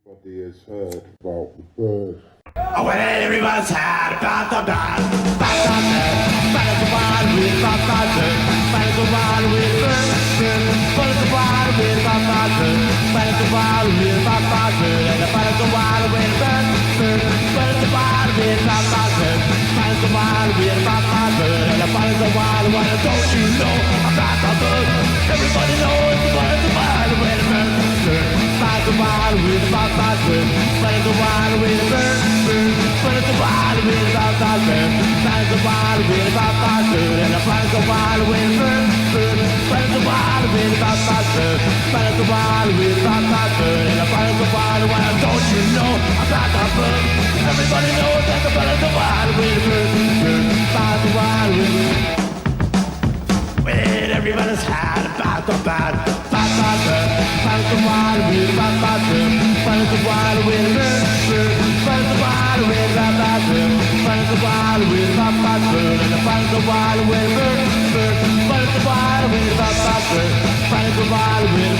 Everybody has heard about the bird. Oh, when everyone's had about the bad, bad the wild with bad the wild with bad the wild with bad the wild with bad the wild with bad the wild with bad the wild with bad the wild with don't you know about the bird? Everybody knows about the wild with bad the wild with bad the wild with bird. But it's a wild wind about that bird. But it's a wild wind about that bird. And but it's a wild wind bird. But it's a wild wind about that bird. But it's a wild wind about that bird. And but it's a wild wind. Don't you know about that bird? Everybody knows that the bird is a wild wind bird. About the wild wind. When everybody's had about the bad, about that bird. But it's a wild wind about that bird. But it's a wild wind bird. But it's a wild wind about that bird. But it's a wild wind about that bird. And but it's a wild wind bird. But it's a wild wind about that bird. But it's a wild wind